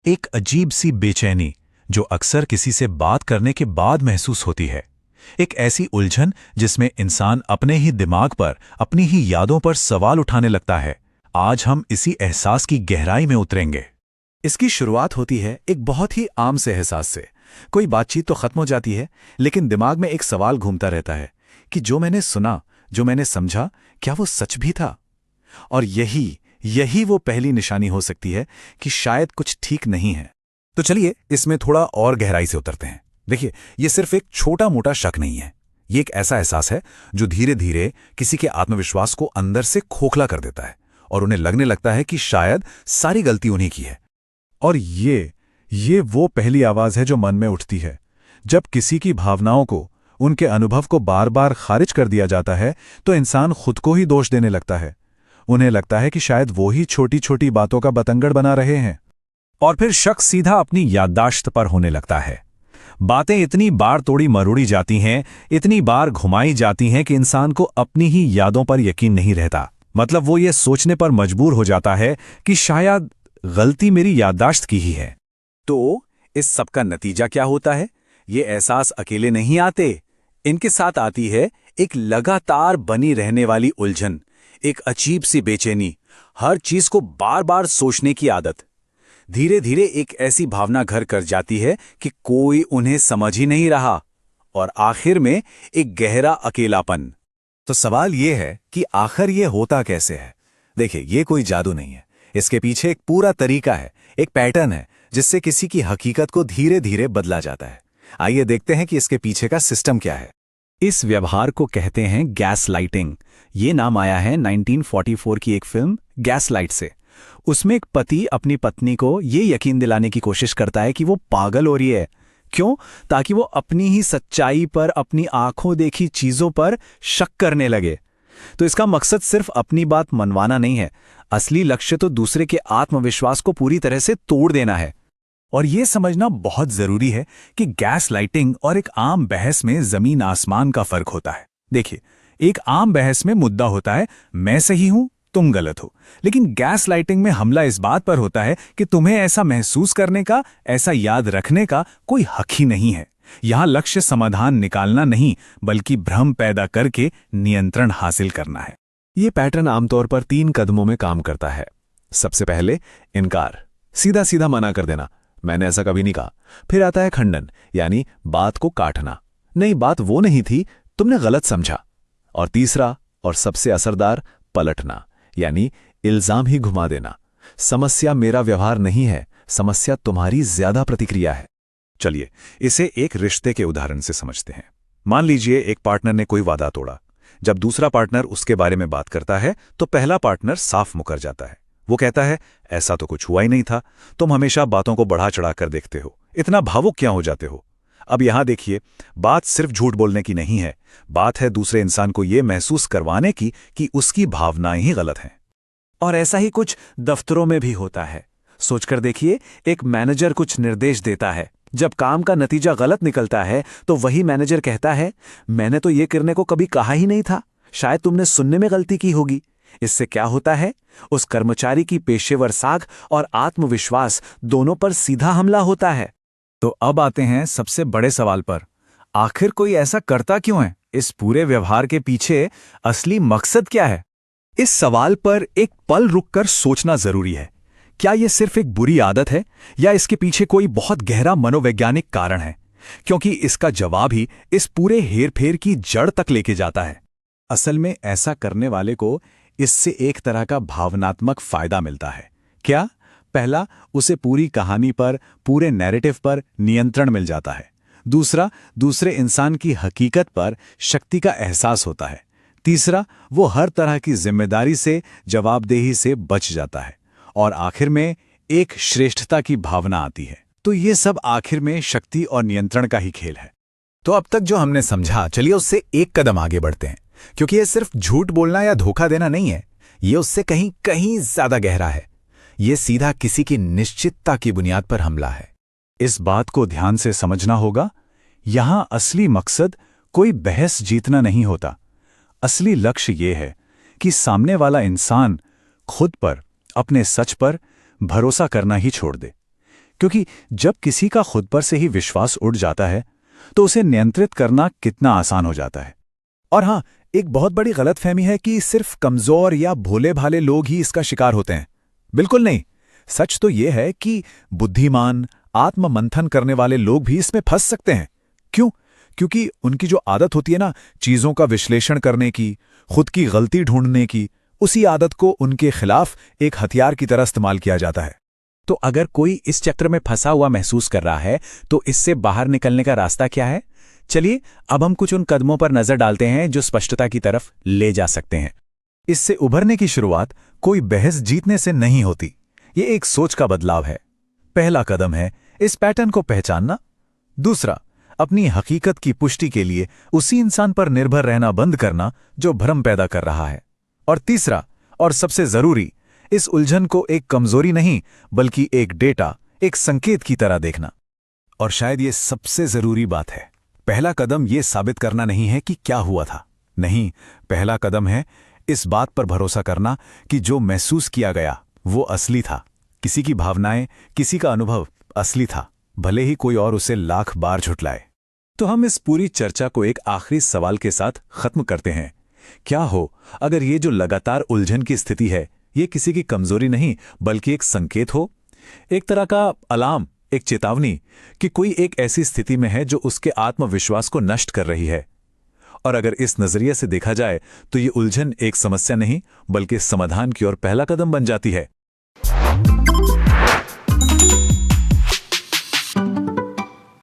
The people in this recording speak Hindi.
एक अजीब सी बेचैनी जो अक्सर किसी से बात करने के बाद महसूस होती है। एक ऐसी उलझन जिसमें इंसान अपने ही दिमाग पर, अपनी ही यादों पर सवाल उठाने लगता है। आज हम इसी एहसास की गहराई में उतरेंगे। इसकी शुरुआत होती है एक बहुत ही आम से एहसास से। कोई बातचीत तो खत्म हो जाती है, लेकिन दिमाग में एक सवाल घूमता रहता है कि जो मैंने सुना, जो मैंने समझा, क्या वो सच भी था? और यही वो पहली निशानी हो सकती है कि शायद कुछ ठीक नहीं है। तो चलिए इसमें थोड़ा और गहराई से उतरते हैं। देखिए, ये सिर्फ एक छोटा मोटा शक नहीं है। ये एक ऐसा एहसास है जो धीरे धीरे किसी के आत्मविश्वास को अंदर से खोखला कर देता है और उन्हें लगने लगता है कि शायद सारी गलती उन्हीं की है। और ये वो पहली आवाज है जो मन में उठती है जब किसी की भावनाओं को, उनके अनुभव को बार बार खारिज कर दिया जाता है तो इंसान खुद को ही दोष देने लगता है। उन्हें लगता है कि शायद वो ही छोटी छोटी बातों का बतंगड़ बना रहे हैं। और फिर शक सीधा अपनी याददाश्त पर होने लगता है। बातें इतनी बार तोड़ी मरोड़ी जाती हैं, इतनी बार घुमाई जाती हैं कि इंसान को अपनी ही यादों पर यकीन नहीं रहता। मतलब वो ये सोचने पर मजबूर हो जाता है कि शायद गलती मेरी याददाश्त की ही है। तो इस सब का नतीजा क्या होता है? ये एहसास अकेले नहीं आते, इनके साथ आती है एक लगातार बनी रहने वाली उलझन, एक अजीब सी बेचैनी, हर चीज को बार बार सोचने की आदत। धीरे धीरे एक ऐसी भावना घर कर जाती है कि कोई उन्हें समझ ही नहीं रहा, और आखिर में एक गहरा अकेलापन। तो सवाल ये है कि आखिर ये होता कैसे है? देखिए, ये कोई जादू नहीं है। इसके पीछे एक पूरा तरीका है, एक पैटर्न है जिससे किसी की हकीकत को धीरे धीरे बदला जाता है। आइए देखते हैं कि इसके पीछे का सिस्टम क्या है। इस व्यवहार को कहते हैं गैस लाइटिंग। ये नाम आया है 1944 की एक फिल्म गैस लाइट से। उसमें एक पति अपनी पत्नी को ये यकीन दिलाने की कोशिश करता है कि वो पागल हो रही है। क्यों? ताकि वो अपनी ही सच्चाई पर, अपनी आंखों देखी चीजों पर शक करने लगे। तो इसका मकसद सिर्फ अपनी बात मनवाना नहीं है, असली लक्ष्य तो दूसरे के आत्मविश्वास को पूरी तरह से तोड़ देना है। और यह समझना बहुत जरूरी है कि गैस लाइटिंग और एक आम बहस में जमीन आसमान का फर्क होता है। देखिए, एक आम बहस में मुद्दा होता है मैं सही हूं, तुम गलत हो। लेकिन गैस लाइटिंग में हमला इस बात पर होता है कि तुम्हें ऐसा महसूस करने का, ऐसा याद रखने का कोई हक ही नहीं है। यहां लक्ष्य समाधान निकालना नहीं, बल्कि भ्रम पैदा करके नियंत्रण हासिल करना है। यह पैटर्न आमतौर पर 3 कदमों में काम करता है। सबसे पहले इनकार, सीधा सीधा मना कर देना, मैंने ऐसा कभी नहीं कहा। फिर आता है खंडन, यानी बात को काटना, नहीं बात वो नहीं थी, तुमने गलत समझा। और तीसरा और सबसे असरदार, पलटना, यानी इल्जाम ही घुमा देना। समस्या मेरा व्यवहार नहीं है, समस्या तुम्हारी ज्यादा प्रतिक्रिया है। चलिए इसे एक रिश्ते के उदाहरण से समझते हैं। मान लीजिए एक पार्टनर ने कोई वादा तोड़ा। जब दूसरा पार्टनर उसके बारे में बात करता है तो पहला पार्टनर साफ मुकर जाता है। वो कहता है ऐसा तो कुछ हुआ ही नहीं था, तुम हमेशा बातों को बढ़ा चढ़ा कर देखते हो, इतना भावुक क्या हो जाते हो। अब यहां देखिए, बात सिर्फ झूठ बोलने की नहीं है, बात है दूसरे इंसान को यह महसूस करवाने की कि उसकी भावनाएं ही गलत हैं। और ऐसा ही कुछ दफ्तरों में भी होता है। सोचकर देखिए, एक मैनेजर कुछ निर्देश देता है, जब काम का नतीजा गलत निकलता है तो वही मैनेजर कहता है मैंने तो ये करने को कभी कहा ही नहीं था, शायद तुमने सुनने में गलती की होगी। इससे क्या होता है? उस कर्मचारी की पेशेवर साख और आत्मविश्वास दोनों पर सीधा हमला होता है। तो अब आते हैं सबसे बड़े सवाल पर, आखिर कोई ऐसा करता क्यों है? इस पूरे व्यवहार के पीछे असली मकसद क्या है? इस सवाल पर एक पल रुककर सोचना जरूरी है। क्या यह सिर्फ एक बुरी आदत है या इसके पीछे कोई बहुत गहरा मनोवैज्ञानिक कारण है? क्योंकि इसका जवाब ही इस पूरे हेरफेर की जड़ तक लेके जाता है। असल में ऐसा करने वाले को इससे एक तरह का भावनात्मक फायदा मिलता है। क्या? पहला, उसे पूरी कहानी पर, पूरे नैरेटिव पर नियंत्रण मिल जाता है। दूसरा, दूसरे इंसान की हकीकत पर शक्ति का एहसास होता है। तीसरा, वो हर तरह की जिम्मेदारी से, जवाबदेही से बच जाता है। और आखिर में एक श्रेष्ठता की भावना आती है। तो ये सब आखिर में शक्ति और नियंत्रण का ही खेल है। तो अब तक जो हमने समझा, चलिए उससे एक कदम आगे बढ़ते हैं, क्योंकि ये सिर्फ झूठ बोलना या धोखा देना नहीं है, ये उससे कहीं कहीं ज्यादा गहरा है। ये सीधा किसी की निश्चितता की बुनियाद पर हमला है। इस बात को ध्यान से समझना होगा, यहां असली मकसद कोई बहस जीतना नहीं होता। असली लक्ष्य ये है कि सामने वाला इंसान खुद पर, अपने सच पर भरोसा करना ही छोड़ दे। क्योंकि जब किसी का खुद पर से ही विश्वास उड़ जाता है तो उसे नियंत्रित करना कितना आसान हो जाता है। और हाँ, एक बहुत बड़ी गलतफहमी है कि सिर्फ कमजोर या भोले भाले लोग ही इसका शिकार होते हैं। बिल्कुल नहीं। सच तो यह है कि बुद्धिमान, आत्म मंथन करने वाले लोग भी इसमें फंस सकते हैं। क्यों? क्योंकि उनकी जो आदत होती है ना, चीजों का विश्लेषण करने की, खुद की गलती ढूंढने की, उसी आदत को उनके खिलाफ एक हथियार की तरह इस्तेमाल किया जाता है। तो अगर कोई इस चक्र में फंसा हुआ महसूस कर रहा है तो इससे बाहर निकलने का रास्ता क्या है? चलिए अब हम कुछ उन कदमों पर नजर डालते हैं जो स्पष्टता की तरफ ले जा सकते हैं। इससे उभरने की शुरुआत कोई बहस जीतने से नहीं होती, ये एक सोच का बदलाव है। पहला कदम है इस पैटर्न को पहचानना। दूसरा, अपनी हकीकत की पुष्टि के लिए उसी इंसान पर निर्भर रहना बंद करना जो भ्रम पैदा कर रहा है। और तीसरा और सबसे जरूरी, इस उलझन को एक कमजोरी नहीं बल्कि एक डेटा, एक संकेत की तरह देखना। और शायद ये सबसे जरूरी बात है। पहला कदम ये साबित करना नहीं है कि क्या हुआ था। नहीं, पहला कदम है इस बात पर भरोसा करना कि जो महसूस किया गया वो असली था। किसी की भावनाएं, किसी का अनुभव असली था, भले ही कोई और उसे लाख बार झुटलाए। तो हम इस पूरी चर्चा को एक आखिरी सवाल के साथ खत्म करते हैं। क्या हो अगर ये जो लगातार उलझन की स्थिति है ये किसी की कमजोरी नहीं बल्कि एक संकेत हो, एक तरह का अलार्म, एक चेतावनी कि कोई एक ऐसी स्थिति में है जो उसके आत्मविश्वास को नष्ट कर रही है। और अगर इस नजरिए से देखा जाए तो ये उलझन एक समस्या नहीं बल्कि समाधान की ओर पहला कदम बन जाती है।